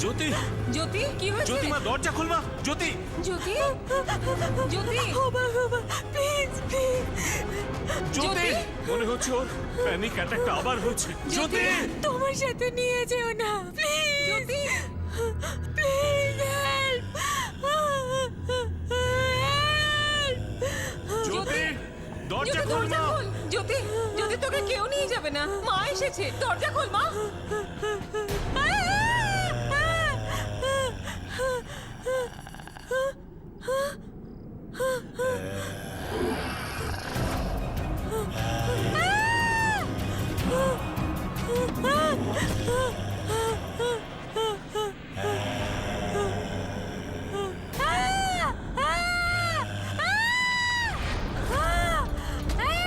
জ্যোতি, জ্যোতি কি হয়েছে? জ্যোতি মা দরজা খোল মা। জ্যোতি, জ্যোতি, জ্যোতি, প্লিজ প্লিজ জ্যোতি, মনে হচ্ছে ওর প্যানিক অ্যাটাকটা আবার হচ্ছে। জ্যোতি, তোমার সাথে নিয়ে যেও না প্লিজ জ্যোতি, প্লিজ হেল্প জ্যোতি, দরজা জ্যোতি, খোল দরজা মা। খোল। জ্যোতি, জ্যোতি, তোকে কেউ নিয়ে যাবে না, মা এসেছে, দরজা খোল মা।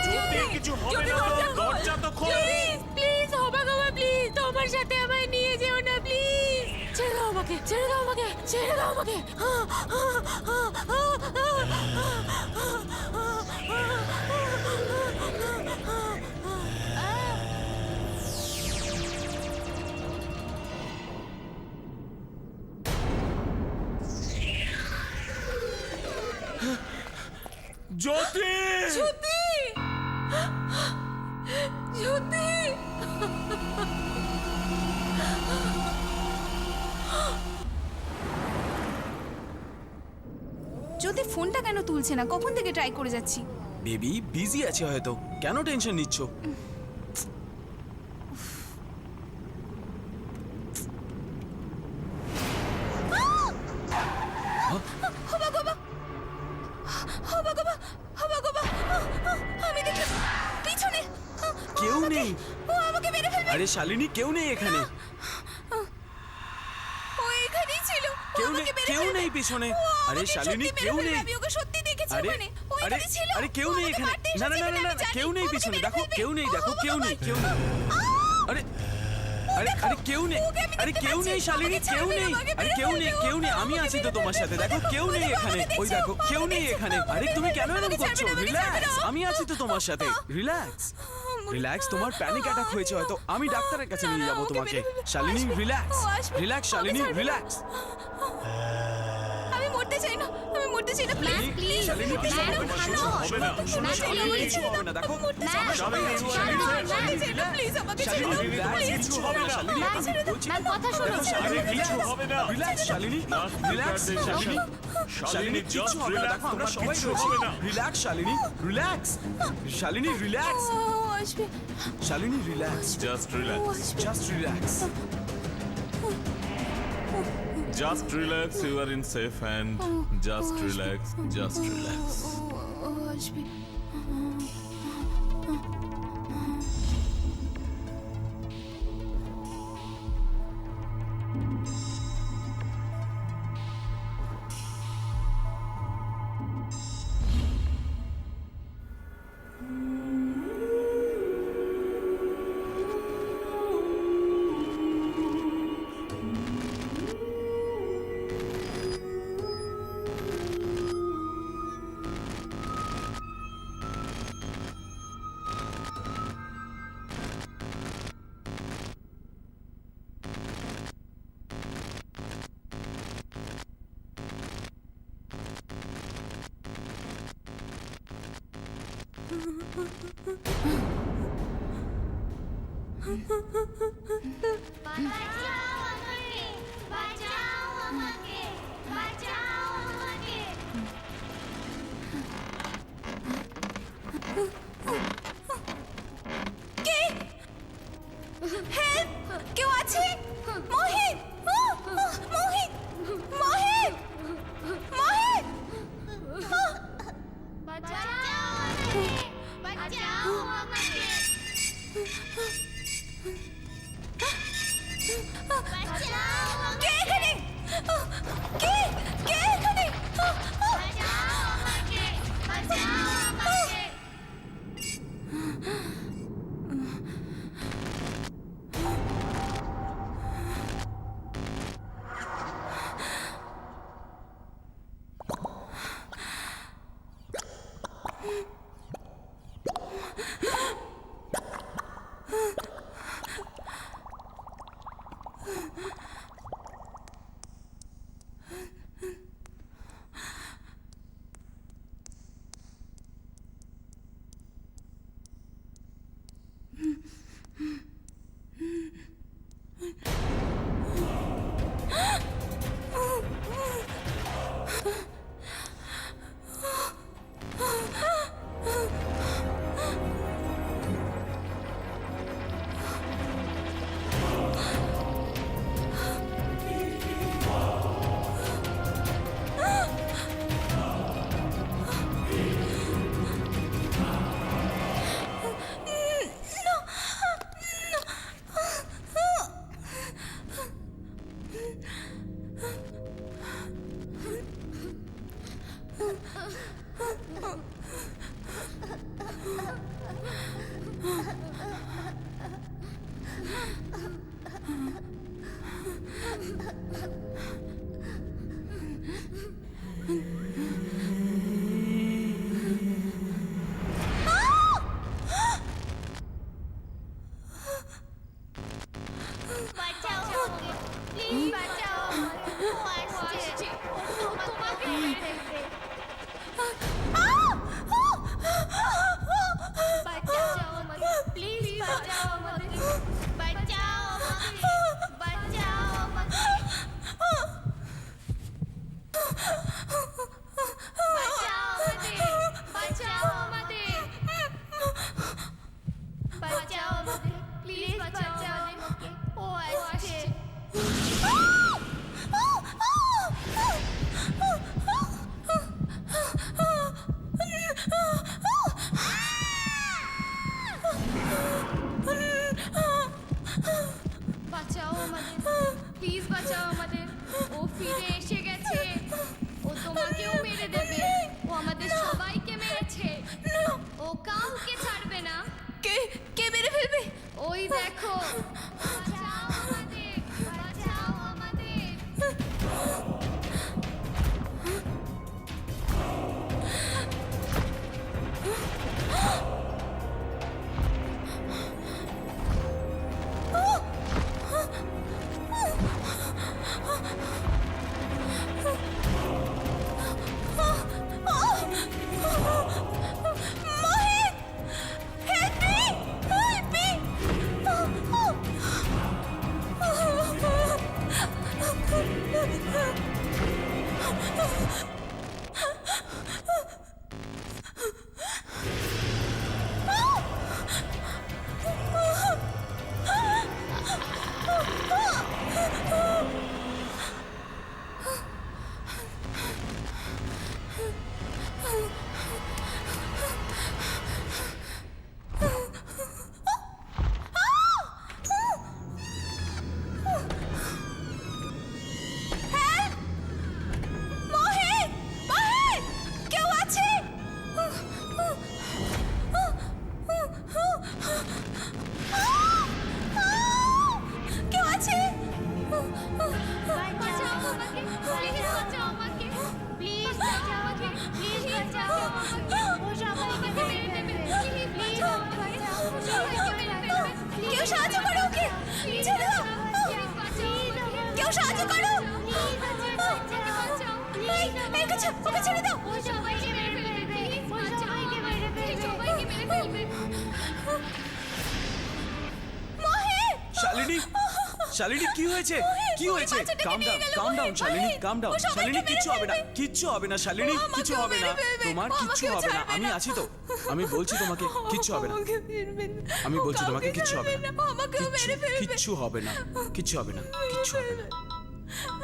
জ্যোতি, কিছু হবে জ্যোতি, না তো, দরজা খোল। দরজা তো খোল। প্লিজ প্লিজ হবা গবা প্লিজ তোমার সাথে আমায় নিয়ে যেও না প্লিজ ছেড়ে দাও আমাকে ছেড়ে দাও আমাকে ছেড়ে দাও আমাকে জ্যোতি, জ্যোতি, জ্যোতি, জ্যোতি ফোনটা কেন তুলছে না? কখন থেকে ট্রাই করে যাচ্ছি। বেবি বিজি আছে হয়তো, কেন টেনশন নিচ্ছ? আমি দেখলাম পিছনে কেউ নেই। ও আমাকে মেরে ফেলবে। আরে শালিনী, কেউ নেই এখানে। ও এখানেই ছিল। ও কেউ আমাকে নেই, মেরে কেউ ফেলবে। নেই পিছনে। ও আরে আমাকে শালিনী, সত্যি মেরে কেউ ফেলবে। নেই। আমি ওকে সত্যি দেখেছি আরে ওখানে। ও আরে এখানে ছিল। আরে কেউ ও নেই আমাকে এখানে। মারতে না না এসেছে না বলে না আমি জানি। কেউ নেই ও আমাকে পিছনে। মেরে দেখো ফেলবে। কেউ নেই, দেখো ও কেউ নেই, ভগবান। কেউ নেই। আরে আরে আরে কেউ নেই। ওকে আমি আরে দেখতে কেউ পাচ্ছি। নেই শালিনী, আমাকে কেউ ছাড়বে না, নেই। আমাকে আরে মেরে কেউ নেই, ফেলবে। কেউ নেই। আমি আমাকে আছি তো মেরে তোমার সাথে। ফেলবে। দেখো কেউ নেই আমাকে এখানে। দেখছো? ওই দেখো কেউ আমাকে নেই দেখছো? এখানে। আরে আমাকে তুমি কেন ছাড়বে এরকম না, করছো? আমাকে ছাড়বে না, রিল্যাক্স, আমাকে আমি আছি তো তোমার সাথে। রিল্যাক্স রিল্যাক্স, তোমার প্যানিক অ্যাটাক হয়েছে হয়তো। আমি ডাক্তারের কাছে নিয়ে যাবো ওকে তোমাকে। মেরে ফেলবে। শালিনী আসবে। রিল্যাক্স, ও আসবে। রিল্যাক্স ওকে শালিনী ছাড়বে না। রিল্যাক্স। আমি মরতে চাই না, আমি মরতে চাই না প্লিজ প্লিজ। শালিনী কিছু হবে না, কিছু হবে না। না, শালিনী না, কিছু হবে না। দেখো ম্যাম, আমরা সবাই আছি। শালিনী প্লিজ আমাকে ছেড়ে শালিনী দাও রিল্যাক্স, প্লিজ। কিছু হবে না। শালিনী ম্যাম, আমি বলছি ম্যাম, কথা শোনো। দেখো, শালিনী আরে কিছু রিল্যাক্স, হবে না। Relax Shalini, relax Shalini. শালিনী কিচ্ছু হবে না। দেখো আমরা সবাই রয়েছি। Relax Shalini, relax Shalini, relax ও আসবে। শালিনী, রিল্যাক্স, জাস্ট ও রিল্যাক্স, আসবে। Just relax. Just relax, you are in safe hand. Just relax, just relax. ও আসবে। বাঁচাও আমাকে, বাঁচাও আমাকে, বাঁচাও আমাকে। বাঁচাও আমাকে বাঁচাও কে এখানে? কে কে এখানে? বাঁচাও আমাকে বাঁচাও আমাকে বাঁচাও আমাকে প্লিজ বাঁচাও আমাকে ও আসছে ও তোমাকে মেরে দেবে বাঁচাও আমাকে প্লিজ বাঁচাও আমাকে বাঁচাও আমাকে বাঁচাও আমাকে বাঁচাও আমাদের বাঁচাও আমাদের প্লিজ বাঁচাও আমাকে ও আসছে বাঁচাও আমাদের প্লিজ বাঁচাও আমাদের ও ফিরে এসে গেছে ও তোমাকেও মেরে দেবে ও আমাদের সবাইকে মেরেছে ও কাউকে ছাড়বে না কে কে মেরে ফেলবে? ওই দেখো বাঁচাও আমাদের বাঁচাও আমাদের ওকে ছেড়ে দাও। ও সবাইকে মেরে ফেলবে, ও সবাইকে মেরে ফেলবে, সবাইকে মেরে ফেলবে। শালিনী শালিনী কি হয়েছে কি হয়েছে কাম ডাউন শালিনী কাম ডাউন শালিনী কিচ্ছু হবে না কিচ্ছু হবে না শালিনী কিচ্ছু হবে না তোমার কিচ্ছু হবে না আমি আছি তো আমি বলছি তোমাকে কিচ্ছু হবে না আমি বলছি তোমাকে কিচ্ছু হবে না কিচ্ছু হবে না কিচ্ছু হবে না কিচ্ছু হবে না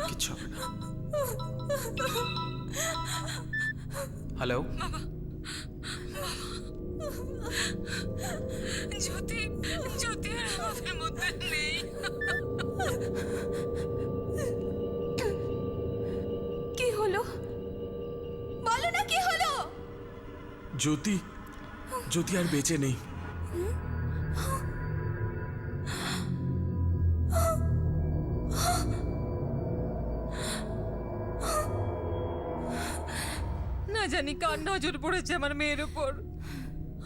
কিচ্ছু হবে না হ্যালো জ্যোতি জ্যোতি আর আমাদের মধ্যে নেই। কি হলো বলো না, কি হলো? জ্যোতি জ্যোতি আর বেঁচে নেই। না জানি কার নজর পড়েছে আমার মেয়ের উপর।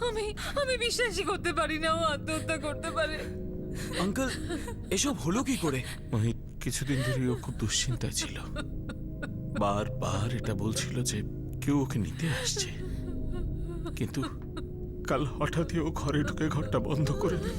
আমি আমি বিশ্বাসই করতে পারি না ও আত্মহত্যা করতে পারে। আঙ্কেল এসব হলো কি করে? মাহি কিছুদিন ধরে ও খুব দুশ্চিন্তায় ছিল, বারবার এটা বলছিল যে কেউ ওকে নিতে আসছে, কিন্তু কাল হঠাৎই ও ঘরে ঢুকে ঘরটা বন্ধ করে দিল।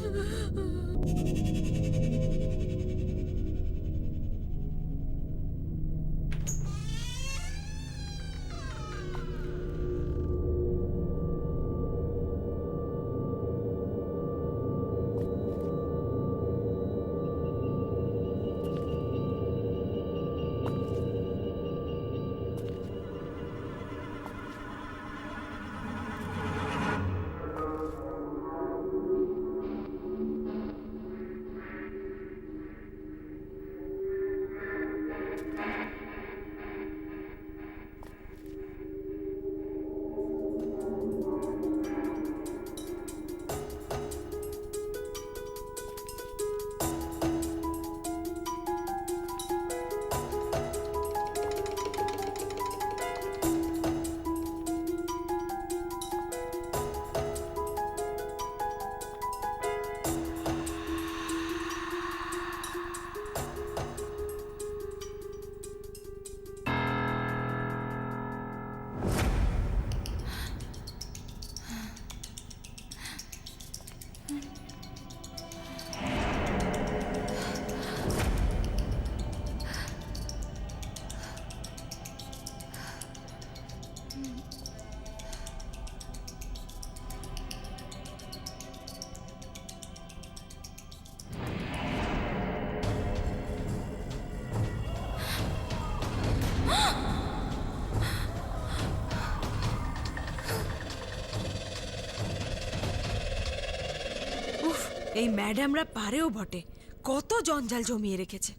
এই ম্যাডামরা পারেও বটে, কত জঞ্জাল জমিয়ে রেখেছে।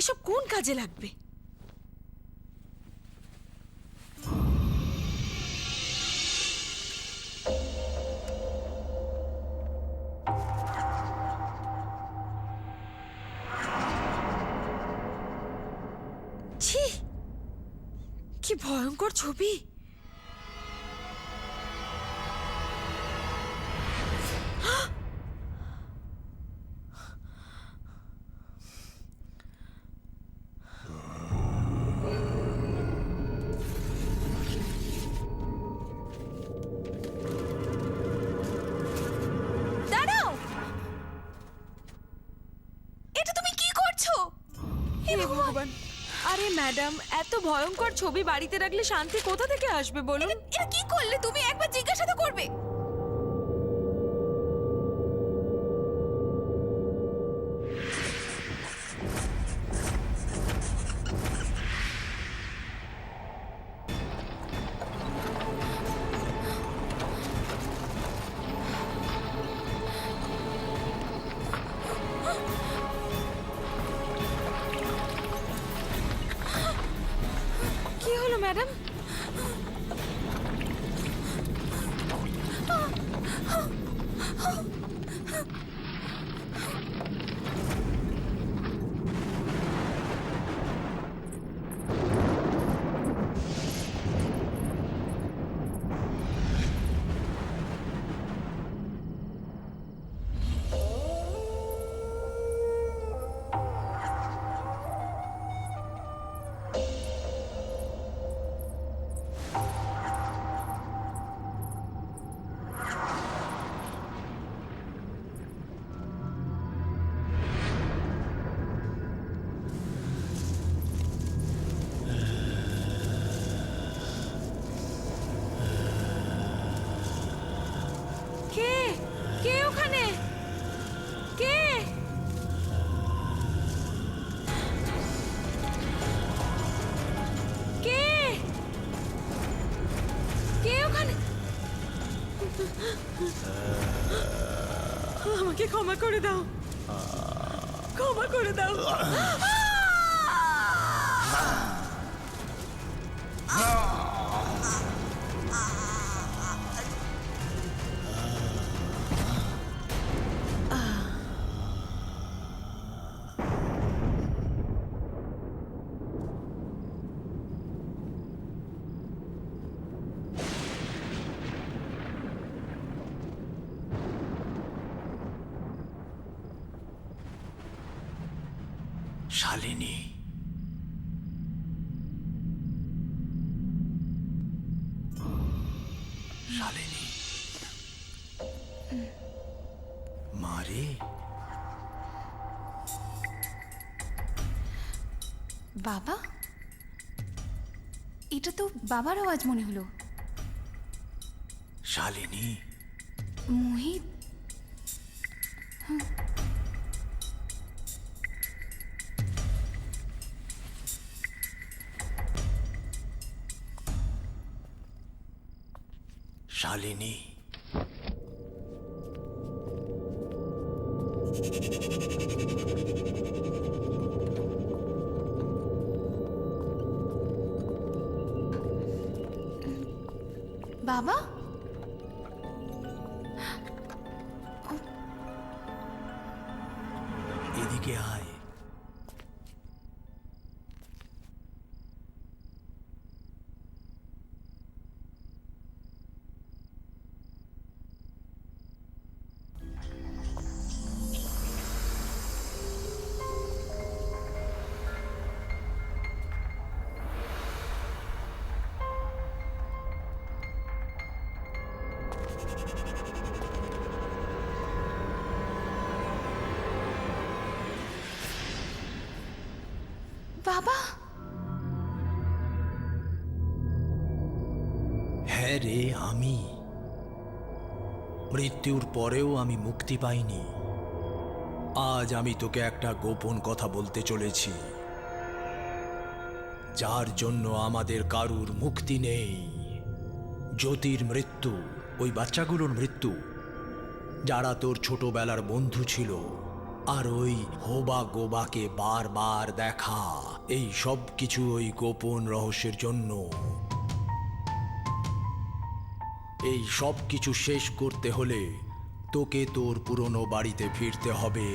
এসব কোন কাজে লাগবে? ছি, কি ভয়ঙ্কর ছবি। দাঁড়াও, এটা তুমি কি করছো? হে ভগবান! আরে ম্যাডাম, এত ভয়ঙ্কর ছবি বাড়িতে রাখলে শান্তি কোথা থেকে আসবে বলুন? এটা কি করলে তুমি? একবার জিজ্ঞাসা তো করবে। কি হলো ম্যাডাম? আমাকে ক্ষমা করে দাও, ক্ষমা করে দাও। শালিনী, শালিনী, মারে বাবা, এটা তো বাবার আওয়াজ মনে হলো। শালিনী, মোহিত, শালিনী, বাবা, এদিকে আয়। বাবা, হ্যাঁ রে, আমি মৃত্যুর পরেও আমি মুক্তি পাইনি। আজ আমি তোকে একটা গোপন কথা বলতে চলেছি, যার জন্য আমাদের কারুর মুক্তি নেই। জ্যোতির মৃত্যু, ওই বাচ্চাগুলোর মৃত্যু, যারা তোর ছোটবেলার বন্ধু ছিল, আর ওই হোবা গোবাকে বারবার দেখা, এই সব কিছু ওই গোপন রহস্যের জন্য। এই সব কিছু শেষ করতে হলে তোকে তোর পুরনো বাড়িতে ফিরতে হবে,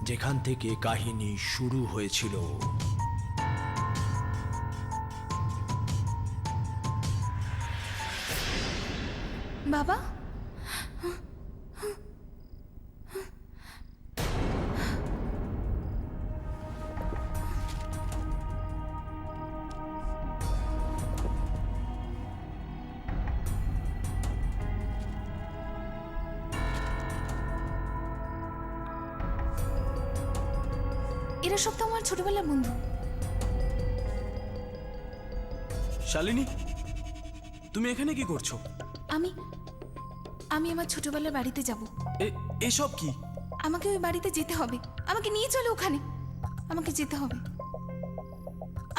যেখান থেকে কাহিনী শুরু হয়েছিল। বাবা, এরা সব তো আমার ছোটবেলার বন্ধু। শালিনী, তুমি এখানে কি করছো? আমি আমি আমার ছোটবেলার বাড়িতে যাব। এসব কি? আমাকে ওই বাড়িতে যেতে হবে, আমাকে নিয়ে চলো ওখানে। আমাকে যেতে হবে,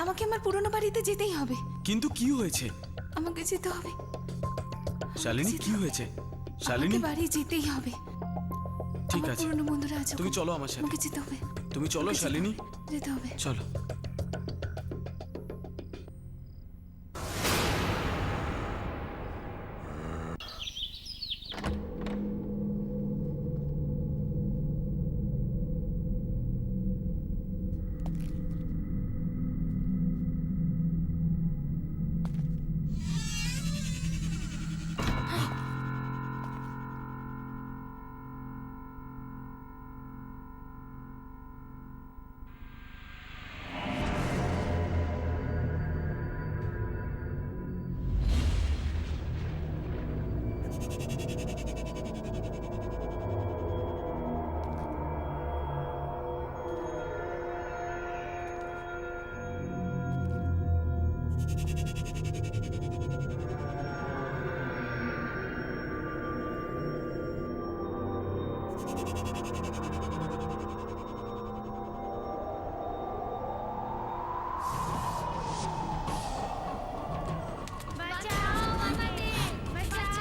আমাকে আমার পুরনো বাড়িতে যেতেই হবে। কিন্তু কি হয়েছে? আমাকে যেতে হবে। শালিনী, কি হয়েছে? শালিনী, আমাকে বাড়ি যেতেই হবে। ঠিক আমার আছে, পুরনো বন্ধুরা আছে তুমি ওখানে। চলো আমার সাথে। আমাকে যেতে হবে, তুমি চলো আমাকে যেতে শালিনী, হবে, যেতে হবে। চলো। বাঁচাও আমাদের, বাঁচাও।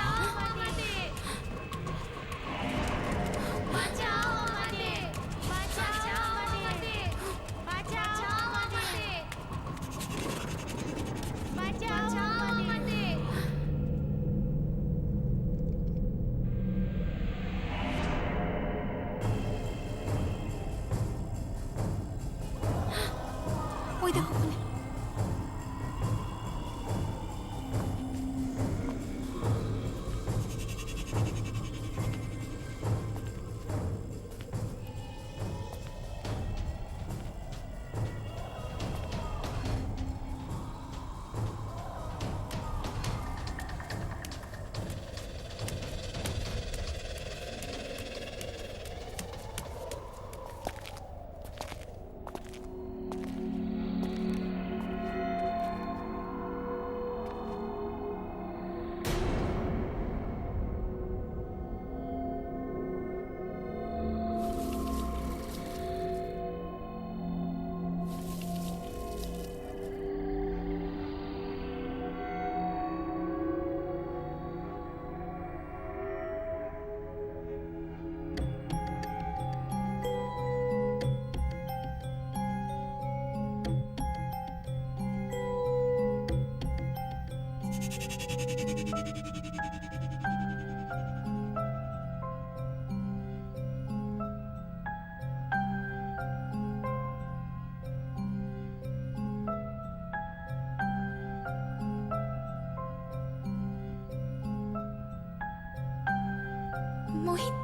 মোহিত,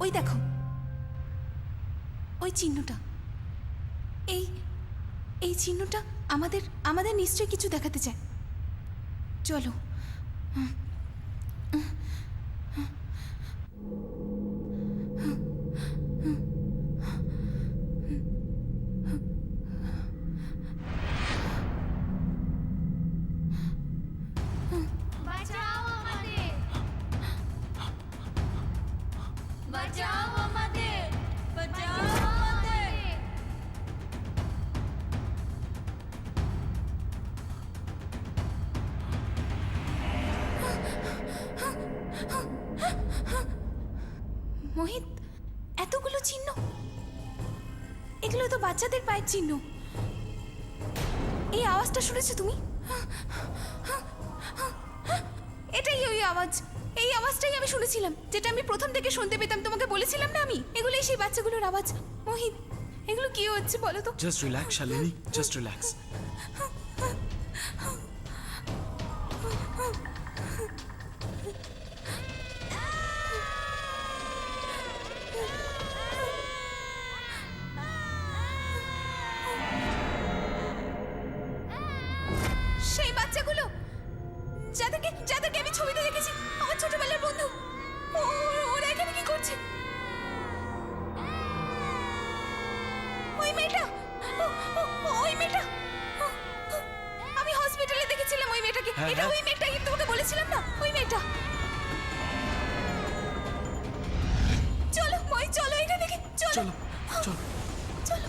ওই দেখো, ওই চিহ্নটা, এই চিহ্নটা আমাদের আমাদের নিশ্চয়ই কিছু দেখাতে চায়। চলো। বাঁচাও আমাদের, বাঁচাও আমাদের, বাঁচাও আমাদের। মোহিত, এতগুলো চিহ্ন, এগুলো তো বাচ্চাদের পায়ের চিহ্ন। এই আওয়াজটা শুনেছো তুমি? এটাই ওই আওয়াজ, এই আওয়াজটাই আমি শুনেছিলাম, যেটা আমি প্রথম থেকে শুনতে পেতাম। তোমাকে বলেছিলাম না আমি, এগুলোই সেই বাচ্চাগুলোর আওয়াজ। মোহিত, এগুলো কি হচ্ছে বলো তো? Just relax Shalini, just relax. সেই বাচ্চাগুলো যাদেরকে আমি ছবিতে দেখেছি, আমার ছোটবেলার বন্ধু। ওরা এখানে কি করছে? ওই মেয়েটা, ওই মেয়েটা, আমি হসপিটালে দেখেছিলাম ওই মেয়েটাকে। হ্যাঁ, এটা হ্যাঁ। ওই মেয়েটা, কিন্তু তোমাকে বলেছিলাম না, ওই মেয়েটা। চলো মই, চলো এটা দেখে, চলো চলো চলো। চলো।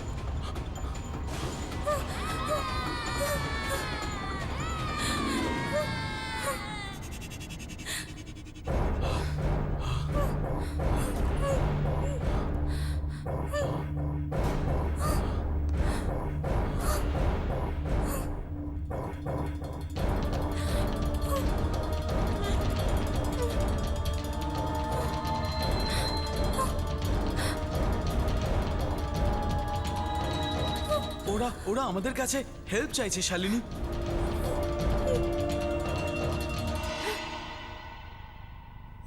ওরা আমাদের কাছে হেল্প চাইছে শালিনী।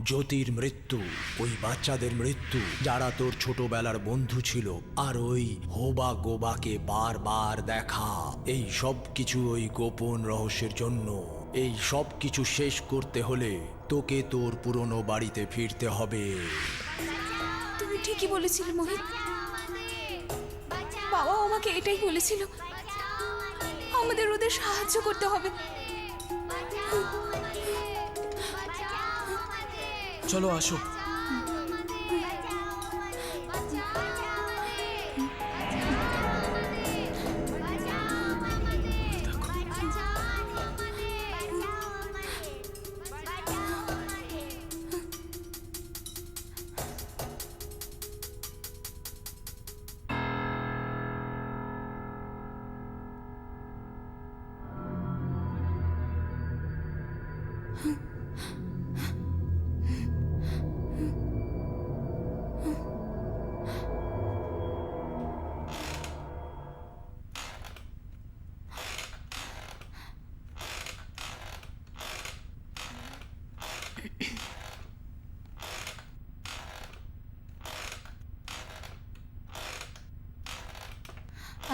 জ্যোতির মৃত্যু, ওই বাচ্চাদের মৃত্যু যারা তোর ছোটবেলার বন্ধু ছিল, আর ওই হোবা গোবাকে বারবার দেখা, এই সব কিছু ওই গোপন রহস্যের জন্য। এই সব কিছু শেষ করতে হলে তোকে তোর পুরনো বাড়িতে ফিরতে হবে। তুমি ঠিকই বলেছিলে মোহিত, বাঁচাও বাবাও আমাকে এটাই বলেছিল, আমাদের ওদের সাহায্য করতে হবে। চলো আসো।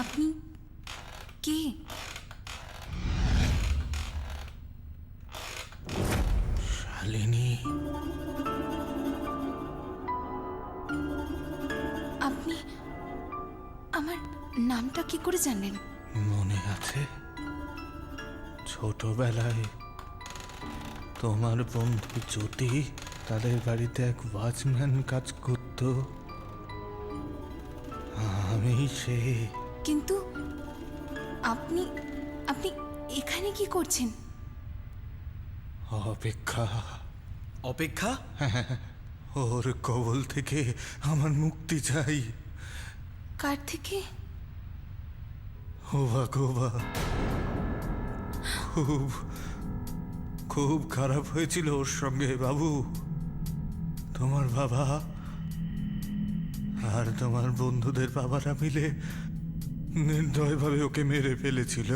আপনি কে? শালিনী, আপনি আমার নামটা কি করে জানলেন? মনে আছে ছোটবেলায় তোমার বন্ধু জ্যোতি, তাদের বাড়িতে এক ওয়াচম্যান কাজ করত, আমি সে। কিন্তু আপনি আপনি এখানে কি করছেন? অপেক্ষা। অপেক্ষা? ওর কবল থেকে আমার মুক্তি চাই। কার থেকে? হোবা গোবা খুব খুব খারাপ হয়েছিল ওর সঙ্গে বাবু। তোমার বাবা আর তোমার বন্ধুদের বাবারা মিলে নির্দয়ভাবে ওকে মেরে ফেলেছিল।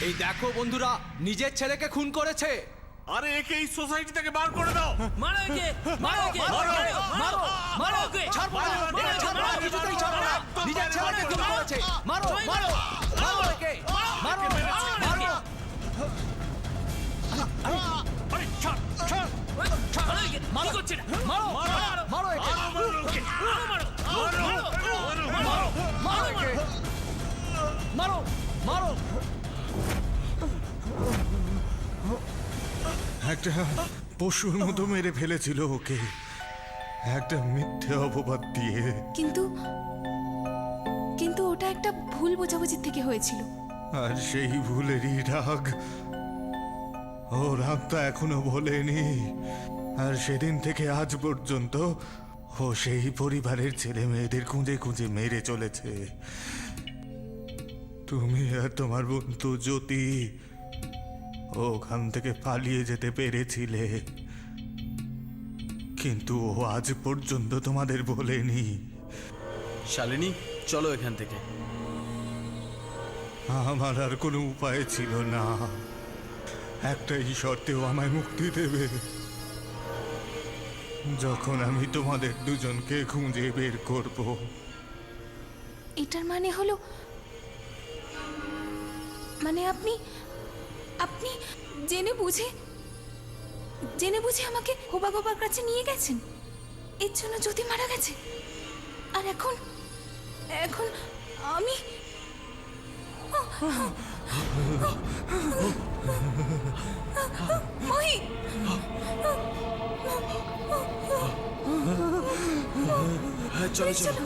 এই দেখো বন্ধুরা, নিজের ছেলেকে খুন করেছে। আরে একে এই সোসাইটি থেকে বার করে দাও। মারো একে মারো একে মারো মারো মারো একে ছাড়বো না একে ছাড়বো না কিছুতেই ছাড়বো না নিজের ছেলেকে খুন করেছে মারো মারো মারো একে মারো মারো আরে ছাড় ছাড় ছাড় একে মারো করছে না মারো মারো মারো একে মারো মারো মারো মারো একে মারো মারো একটা পশুর মতো মেরে ফেলেছিল ওকে, একটা মিথ্যে অপবাদ দিয়ে। কিন্তু কিন্তু ওটা একটা ভুল বোঝাবুঝির থেকে হয়েছিল। আর সেই ভুলেরই রাগ, ও রাগটা এখনো ভোলেনি। আর সেদিন থেকে আজ পর্যন্ত ও সেই পরিবারের ছেলে মেয়েদের খুঁজে খুঁজে মেরে চলেছে। তুমি আর তোমার বন্ধু জ্যোতি ওখান থেকে পালিয়ে যেতে পেরেছিলে, কিন্তু ও আজ পর্যন্ত তোমাদের বলেনি। শালিনী চলো এখান থেকে। আমার আর কোনো উপায় ছিল না, একটাই শর্তেও আমায় মুক্তি দেবে। যখন আমি তোমাদের দুজনকে খুঁজে বের করব। এটার মানে হলো, মানে আপনি আপনি জেনে বুঝে আমাকে হোবা বাবার কাছে নিয়ে গেছেন, এর জন্য জ্যোতি মারা গেছে। আর এখন এখন আমি মহি, চলো চলো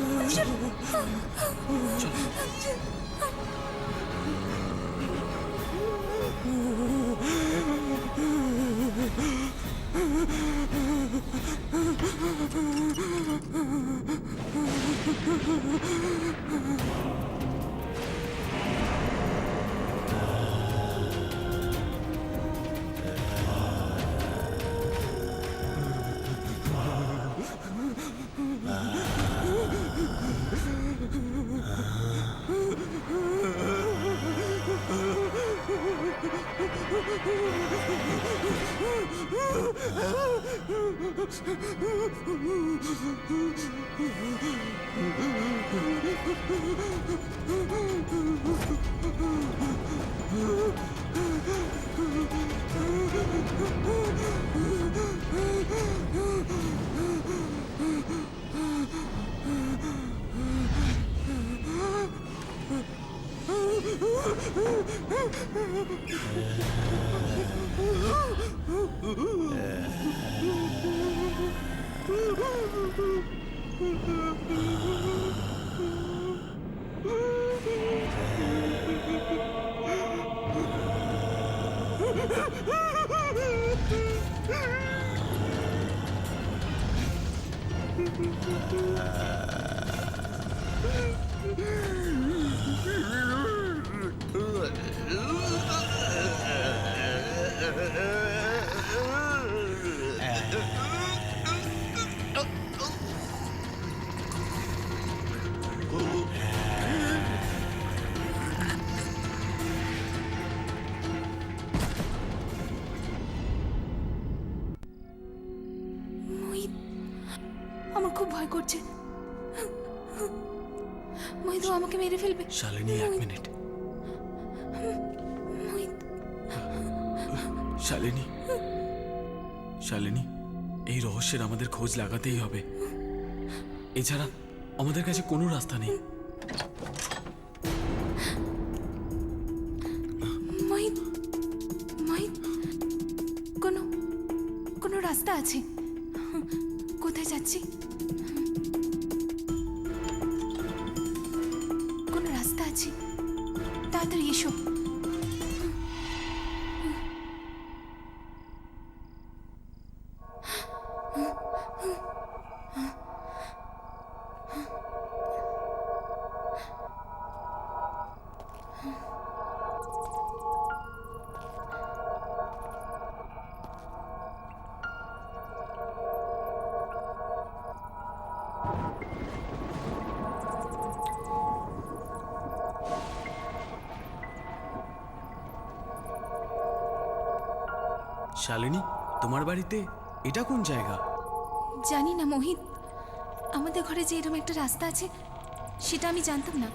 মোহিত, আমার খুব ভয় করছে। মোহিত ও আমাকে মেরে ফেলবে। শালিনী এক মিনিট। মোহিত, শালিনী শালিনী এই রহস্যের আমাদের খোঁজ লাগাতেই হবে, এছাড়া আমাদের কাছে কোনো রাস্তা নেই। মোহিত, মোহিত, কোনো রাস্তা আছে? কোথায় যাচ্ছি? কোনো রাস্তা আছে? তাড়াতাড়ি এসো। শালিনী, তোমার বাড়িতে এটা কোন জায়গা? জানি না মোহিত, আমাদের ঘরে যে এরকম একটা রাস্তা আছে সেটা আমি জানতাম না।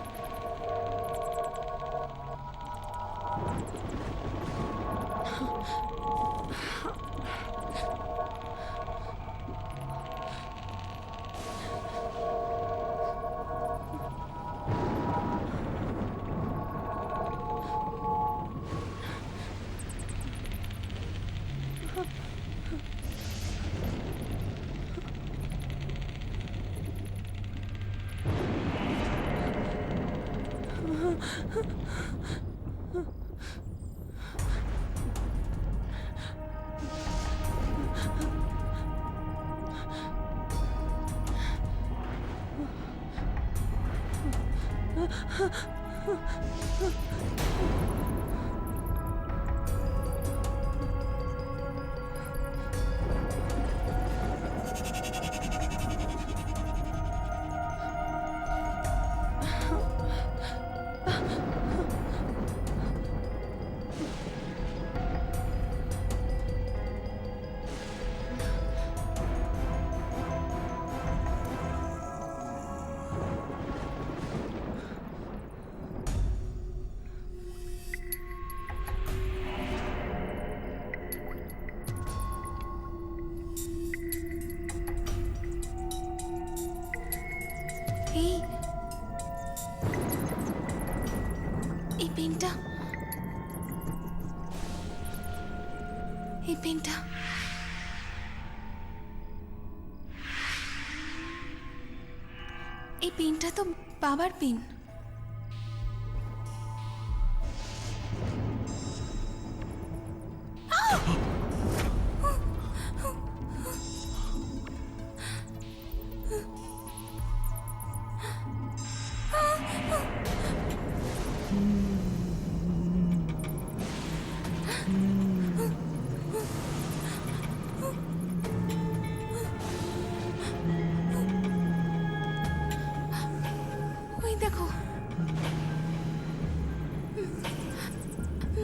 এই পেনটা, এই পেনটা এই পেনটা তো বাবার পেন। ওই দেখো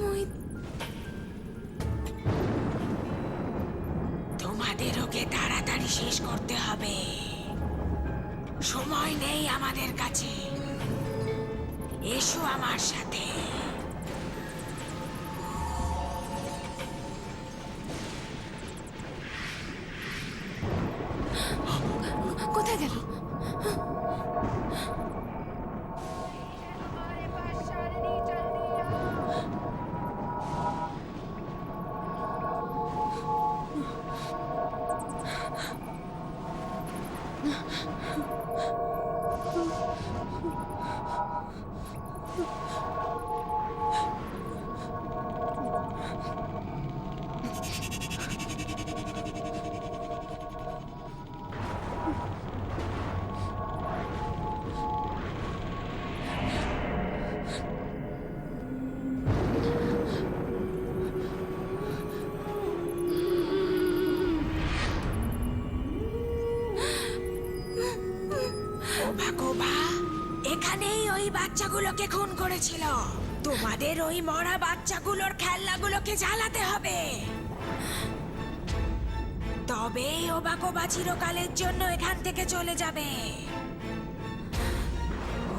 মোহিত, তোমাদের ওকে তাড়াতাড়ি শেষ করতে হবে, সময় নেই আমাদের কাছে। এসো আমার সাথে। কোথায় গেল? এখানেই ওই বাচ্চাগুলোকে খুন করেছিল। তোমাদের ওই মরা বাচ্চাগুলোর খেলনাগুলোকে জ্বালাতে হবে, তবেই ওবাকোবা চিরকালের জন্য এখান থেকে চলে যাবে।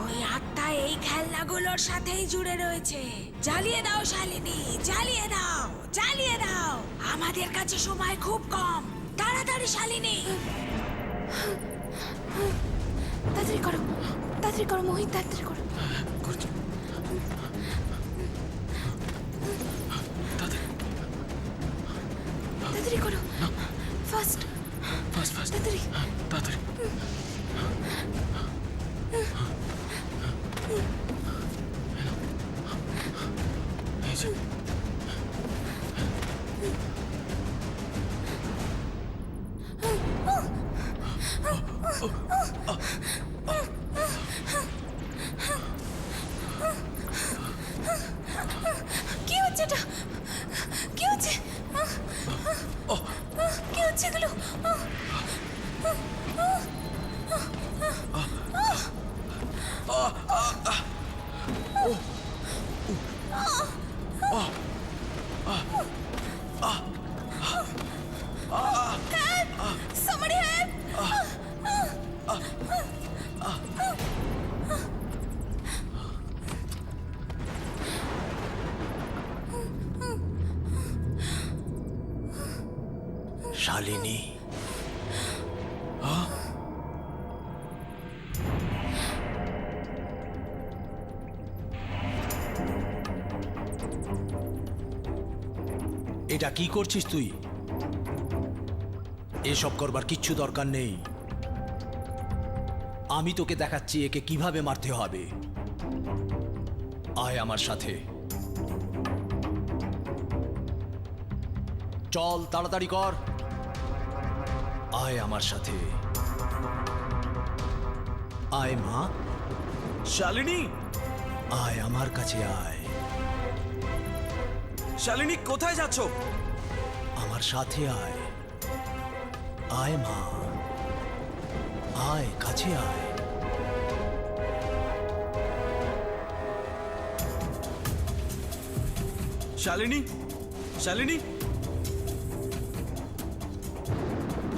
ওই আত্মা এই খেলনাগুলোর সাথেই জুড়ে রয়েছে। জ্বালিয়ে দাও শালিনী, জ্বালিয়ে দাও, জ্বালিয়ে দাও। আমাদের কাছে সময় খুব কম, তাড়াতাড়ি শালিনী। তাড়াতাড়ি করো, তাড়াতাড়ি করো মোহিত, তাড়াতাড়ি করো। করছি। তাড়াতাড়ি করো, ফাস্ট ফাস্ট ফাস্ট, তাড়াতাড়ি। তাড়াতাড়ি। এই যে, কি হচ্ছে এটা? কি হচ্ছে? কি হচ্ছে এগুলো? Somebody help! শালিনী, এটা কি করছিস তুই? এসব করবার কিচ্ছু দরকার নেই। আমি তোকে দেখাচ্ছি একে কিভাবে মারতে হবে। আয় আমার সাথে, চল তাড়াতাড়ি কর। আয় আমার সাথে, আয় মা, শালিনী, আয় আমার কাছে আয়। শালিনী কোথায় যাচ্ছ? আমার সাথে আয়, আয় মা, আয় কাছে আয়। শালিনী, শালিনী,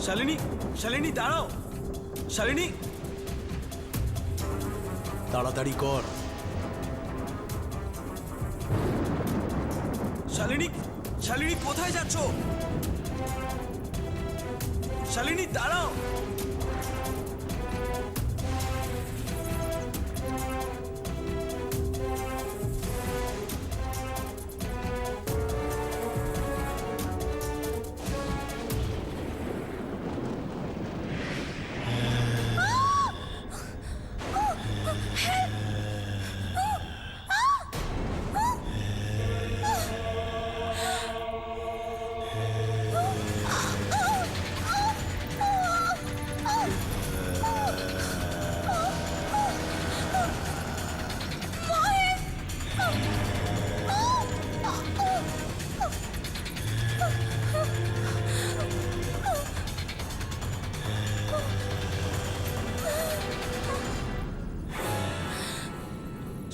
শালিনী, শালিনী দাঁড়াও। শালিনী, তাড়াতাড়ি কর। শালিনী, শালিনী কোথায় যাচ্ছ? শালিনী দাঁড়াও।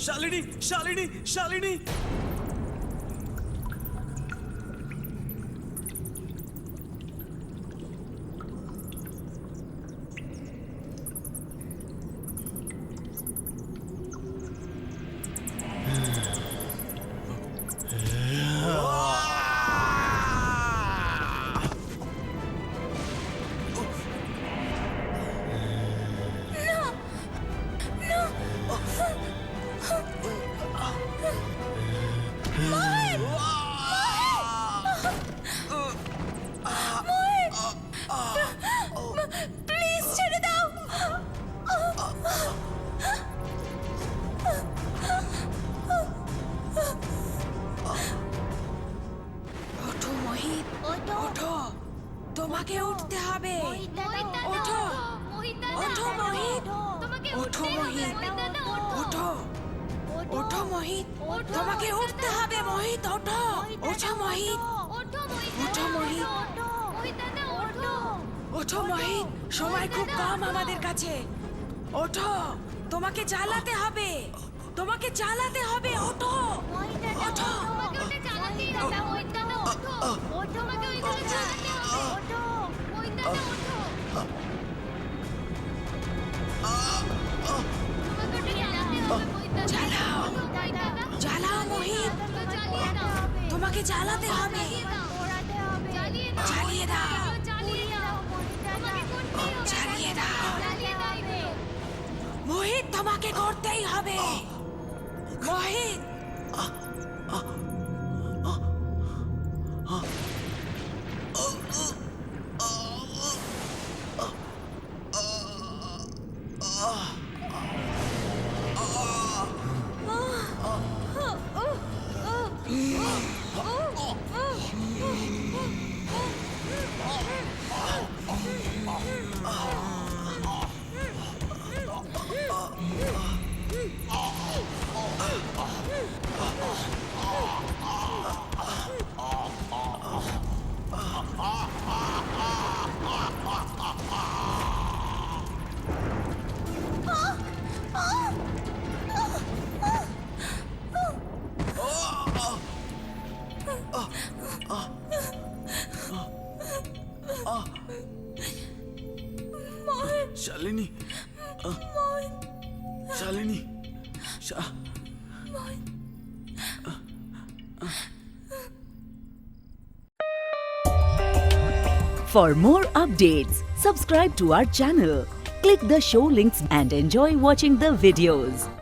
শালিনী, শালিনী, শালিনী, প্লিজ ছেড়ে দাও। ওঠো মোহিত, ওঠো, তোমাকে উঠতে হবে। ওঠো, ওঠো মোহিত, ওঠো মোহিত, ওঠো, ওঠো মোহিত, তোমাকে উঠতে হবে মোহিত, ওঠো, ওঠো মোহিত, ওঠো মোহিত, ওঠো মোহিত, সময় খুব কম আমাদের কাছে। ওঠো, তোমাকে চালাতে হবে, তোমাকে চালাতে হবে, ওঠো, ওঠো। চালাও, চালাও মোহিত, তোমাকে চালাতে হবে, চালিয়ে দাও, চালিয়ে দাও। মোহিত তোমাকে করতেই হবে, মোহিত। Shalini Shalini For more updates, subscribe to our channel, click the show links and enjoy watching the videos.